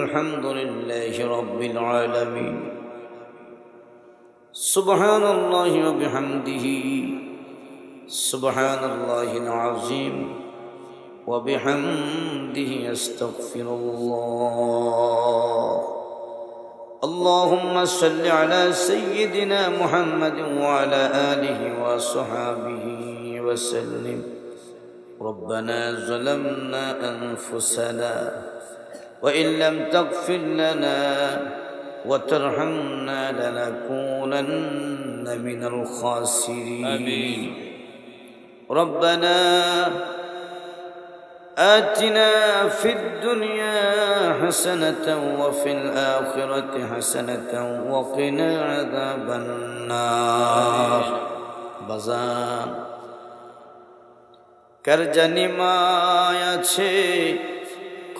الحمد لله رب العالمين سبحان الله وبحمده سبحان الله العظيم وبحمده أستغفر الله اللهم صل على سيدنا محمد وعلى آله وصحبه وسلم ربنا ظلمنا أنفسنا وإن لم تغفر لنا وترحمنا لنكونن من الخاسرين آمين. ربنا آتنا في الدنيا حسنة وفي الآخرة حسنة وقنا عذاب النار بزان کرجنی মায়া আছে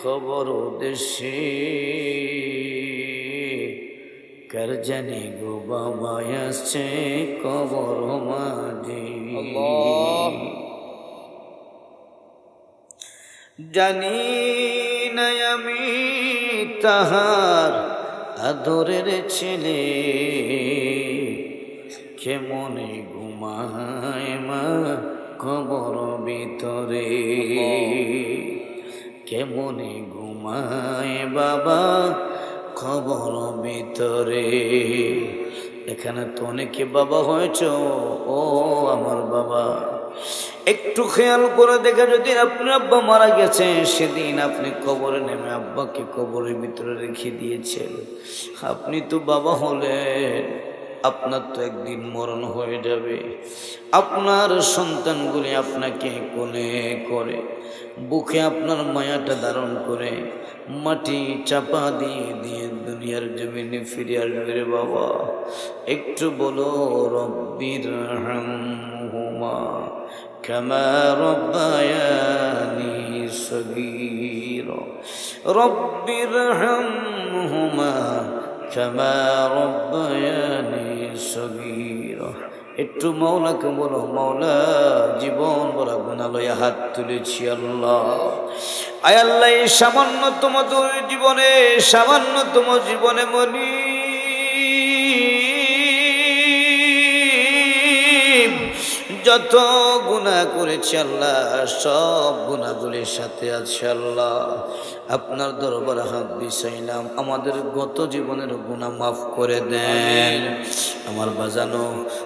খবর দেশে করজনি গো বাবা আছে খবর মাঝে জানি না আমি তাহার আদরের ছেলে কেমনে ঘুমায় মা খবর ভিতরে কেমনে ঘুমায় বাবা খবর ভিতরে এখানে তো অনেকে বাবা হয়েছ ও আমার বাবা একটু খেয়াল করে দেখে যদি আপনার আব্বা মারা গেছে সেদিন আপনি কবরে নেমে আব্বাকে কবরের ভিতরে রেখে দিয়েছেন আপনি তো বাবা হলেন আপনার তো একদিন মরণ হয়ে যাবে আপনার সন্তানগুলি আপনাকে কোলে করে বুকে আপনার মায়াটা ধারণ করে মাটি চাপা দিয়ে দিয়ে দুনিয়ার জমিনে ফিরে আসবে রে বাবা একটু বলো রব্বির হামহুমা কামা রব্বায়ানি সগীরা রব্বির হামহুমা কামা রব্বায়ানি সগীরা একটু মাওলাকে বলো মাওলা জীবন বড় গুনালয়ে হাত তুলেছি আল্লাহ আয় আল্লাহ এই সামান্যতম জীবনে মনি যত গুনাহ করেছি আল্লাহ সব গুনাহগুলির সাথে আছে আল্লাহ আপনার দরবারে হাত বিছাইলাম আমাদের গত জীবনের গুনাহ মাফ করে দেন আমার বাজানো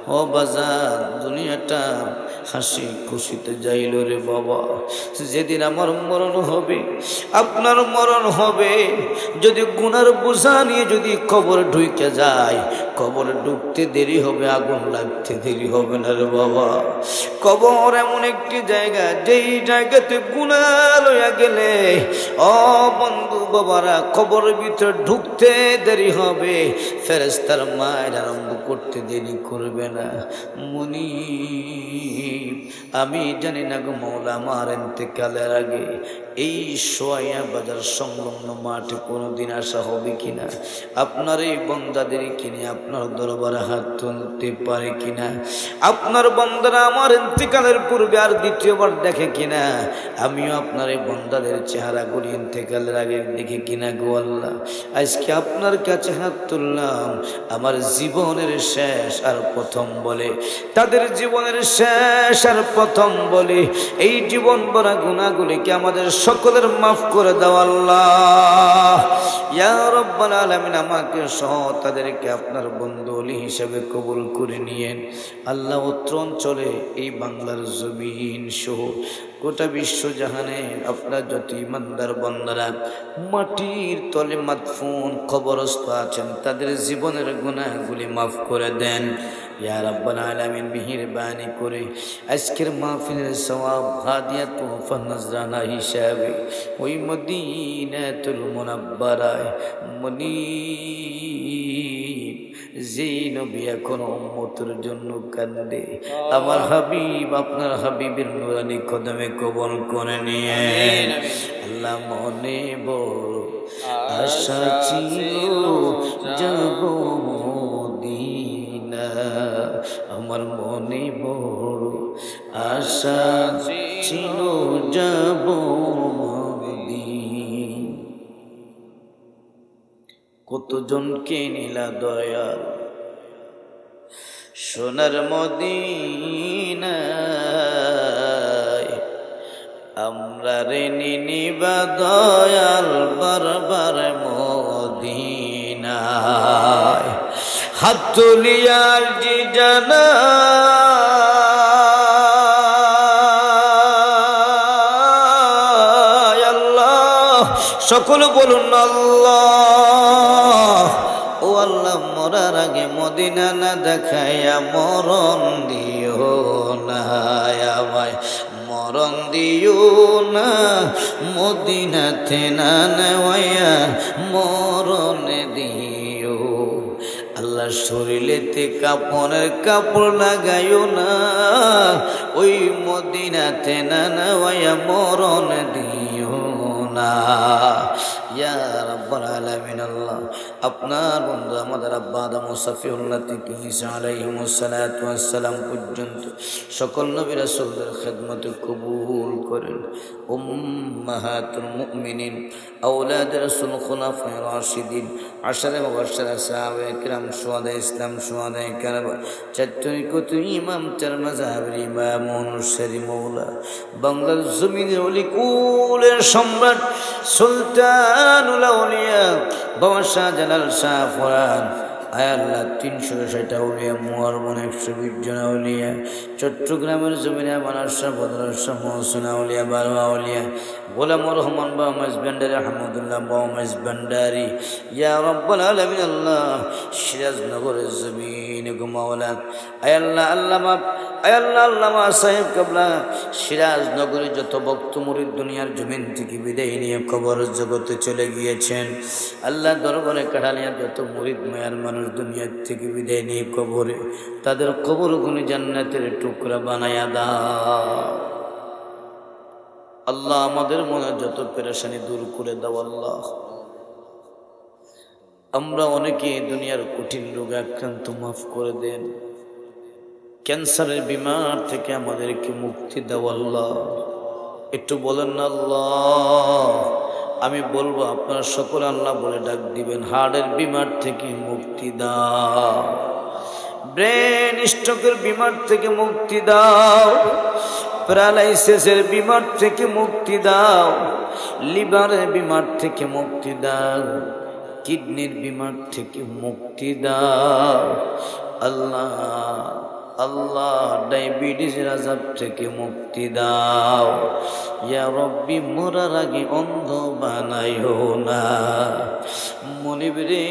ও বাজান দুনিয়াটা হাসি খুশিতে যাইল রে বাবা যেদিন আমার মরণ হবে আপনার মরণ হবে যদি গুনার বোঝা নিয়ে যদি কবর ঢুকে যায় কবরে ঢুকতে দেরি হবে আগুন লাগতে দেরি হবে না রে বাবা কবর এমন একটি জায়গা যেই জায়গাতে গুনাহ লইয়া গেলে ও বন্ধু বাবারা কবরের ভিতরে ঢুকতে দেরি হবে ফেরেশতার মায়ের আরম্ভ করতে দেরি করবে না মুনিব আমি জানি না গো মওলা আমার ইন্তেকালের আগে এই সোয়া বাজার সংলগ্ন মাঠে কোনোদিন আসা হবে কিনা আপনার এই বান্দাদের কিনে আপনার দরবারে হাত তুলতে পারে কিনা আপনার বান্দারা আমার ইন্তেকালের পূর্বে আর দ্বিতীয়বার দেখে কিনা আমিও আপনার এই বান্দাদের চেহারাগুলি ইন্তেকালের আগে দেখে কিনা গো আল্লাহ আজকে আপনার কাছে হাত তুললাম আমার জীবনের শেষ আর প্রথম বলে তাদের জীবনের শেষ আর প্রথম বলে এই জীবন ভরা গুনাহগুলিকে আমাদের সকলের মাফ করে দাও আল্লাহ ইয়া রাব্বাল আলামিন আমাকে সহ তাদেরকে আপনার বন্ধু ওলি হিসেবে কবুল করে নিয়েন আল্লাহ অত্র অঞ্চলে এই বাংলার জমিন সহ গোটা বিশ্ব জাহানে আপনার যত ইমানদার বান্দারা মাটির তলে মাদফুন কবরস্থ আছেন তাদের জীবনের গুনাহগুলি মাফ করে দেন ইয়া রাব্বাল আলামিন মেহেরবানি করে আজকের মাহফিলের সওয়াব হাদিয়া তোহফা নজরানা হিসাবে ওই মদিনাতুল মুনাব্বারায় মুনিব যেই নবী এখন উম্মতের জন্য কান্দে আমার হাবিব আপনার হাবিবের নুরানি কদমে কবর করে নিয়েন আল্লাহ মনে বড় আশা ছিল যাব মদিনা আমার মনে বড় আশা ছিল যাব মদিনা কতজনকে নিলা দয়াল সোনার মদিনায় আমরা রে নিবা দয়াল বারবার মদিনায় হাত তুলিয়ার জি জানা সকল বলুন আল্লাহ ও আল্লাহ মরার আগে মদিনা না দেখাইয়া মরণ দিও না আমায় মরণ দিও না মদিনাতে না নেওয়াইয়া মরণ দিও আল্লাহ শরীরেতে কাপড়ের কাপড় লাগাইও না ওই মদিনাতে না নেওয়াইয়া মরণ দিও না ইয়া রাব্বুল আলামিন আল্লাহ আপনার বন্ধু আমাদের আব্বা আদম ও সফিউল্লাহ থেকে ঈসা আলাইহিস সালাতু ওয়াস সালাম পর্যন্ত সকল নবী রাসূলদের খিদমতে কবুল করেন উম্মাহাতুল মুমিনিন আওলাদ রাসূল খুলাফায়ে রাশিদিন আশরে মুবাশশিরা সাহাবায়ে কিরাম শুহাদা ইসলাম শুহাদায়ে কারবা চারটি ইমাম চার মাযহাবের ইমাম মুনশিরি মাওলা বাংলার জমিনের ওলি কুলের সম্রাট সুলতানুল আউলিয়া বাবা শাহজালাল শাহ ফরান আয় আল্লাহ 360 আউলিয়া মুয়ারবন 120 জন আউলিয়া চট্টগ্রামের জমিনে মানসা বদরসা মহসিন আউলিয়া বারো আউলিয়া গোলাম রহমান বাবা মাইজবান্ডারি আহমদুল্লাহ বাবা মাইজবান্ডারি ইয়া রাব্বুল আলামিন আল্লাহ সিরাজনগরের জমিনে গো মাওলা আয় আল্লাহ আল্লামা সাহেব কাবলা সিরাজনগরে যত ভক্ত মুরিদ দুনিয়ার জমিন থেকে বিদায় নিয়ে কবর জগতে চলে গিয়েছেন আল্লাহ দরবারে কাটালিয়া যত মুরিদ মায়ার মানুষ দুনিয়া থেকে বিদায় নিয়ে কবরে তাদের কবরগুলো জান্নাতের টুকরা বানায়া দাও আল্লাহ আমাদের মনে যত পেরেশানি দূর করে দাও আল্লাহ আমরা অনেকে দুনিয়ার কঠিন রোগে আক্রান্ত মাফ করে দেন ক্যান্সারের বিমার থেকে আমাদেরকে মুক্তি দাও আল্লাহ একটু বলেন না আল্লাহ আমি বলবো আপনারা সকল আল্লাহ বলে ডাক দিবেন হার্টের বিমার থেকে মুক্তি দাও ব্রেন স্ট্রোকের বিমার থেকে মুক্তি দাও প্যারালাইসিসের বিমার থেকে মুক্তি দাও লিভারের বিমার থেকে মুক্তি দাও কিডনির বিমার থেকে মুক্তি দাও আল্লাহ আল্লাহ ডায়াবেটিসের আযাব থেকে মুক্তি দাও ইয়া রব্বি মরার আগে অন্ধ বানাইও না মনিব রে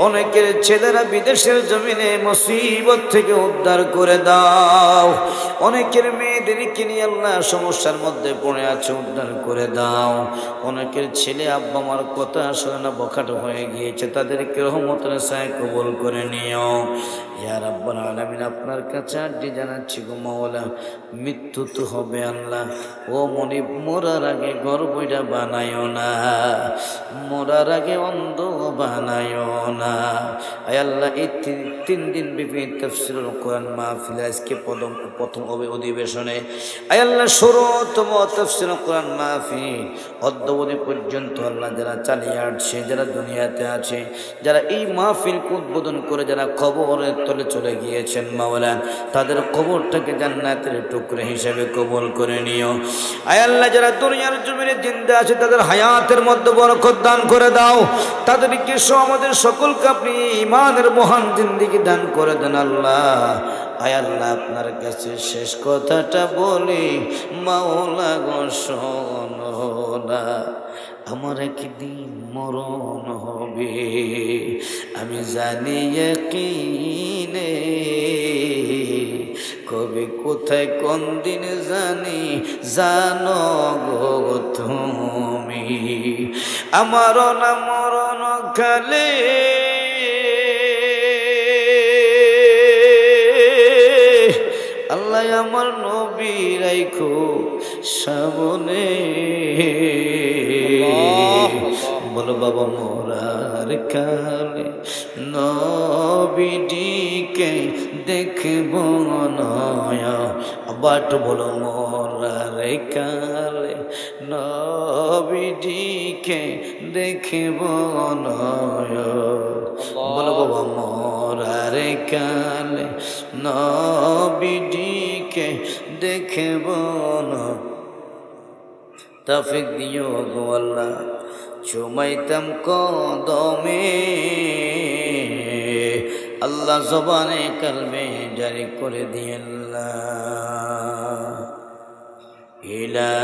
অনেকের ছেলেরা বিদেশের জমিনে মুসিবত থেকে উদ্ধার করে দাও অনেকের মেয়েদেরকে নিয়ে আল্লাহ সমস্যার মধ্যে পড়ে আছে উদ্ধার করে দাও অনেকের ছেলে আব্বা মার কথা শুনে না বখাট হয়ে গিয়েছে তাদেরকে রহমতের ছায়ায় কবুল করে নিও ইয়া রাব্বুল আলামিন আপনার কাছে আরজি জানাচ্ছি গো মাওলা মৃত্যু তো হবে আল্লাহ ও মনিব মরার আগে গর্বটা বানায়ও না মরার আগে অন্ধ বানায়ও না আয় আল্লাহ এই 3 দিন ব্যাপী তাফসীরুল কোরআন মাহফিল আজকে প্রথম অধিবেশনে আয় আল্লাহ 16তম তাফসীরুল কোরআন মাহফিল অদ্যাবধি পর্যন্ত আল্লাহ যারা চালিয়ে আসছে যারা দুনিয়াতে আছে যারা এই মাহফিলকে উদ্বোধন করে যারা কবরের তলে চলে গিয়েছেন মাওলা তাদের কবরটাকে জান্নাতের টুকরা হিসেবে কবুল করে নিও আয় আল্লাহ যারা দুনিয়ার জমিনে জিন্দা আছে তাদের হায়াতের মধ্যে বরকত দান করে দাও তাদেরকে সহ আমাদের সকলকে আপনি ঈমানের মহান জিন্দেগি দান করে দেন আল্লাহ আয় আল্লাহ আপনার কাছে শেষ কথাটা বলি মাওলা গো শোনো না আমার একদিন মরণ হবে আমি জানি ইয়াকিনে কবে কোথায় কোন দিন জানি জানো গো তুমি আমার না মরণ কালে আল্লাহ আমার নবী রাইখো সামনে বলো বাবা মোরার কালে নবীজিকে দেখব নয়া, আবার তো বলো মোরার কালে নবীজিকে দেখব নয়া, বলো বাবা মোরার কালে নবীজিকে দেখব না। তৌফিক দিও গো আল্লাহ, চুমাইতাম কদমে, আল্লাহ জবানে কলবে জারি করে দিয়ে আল্লাহ ইলা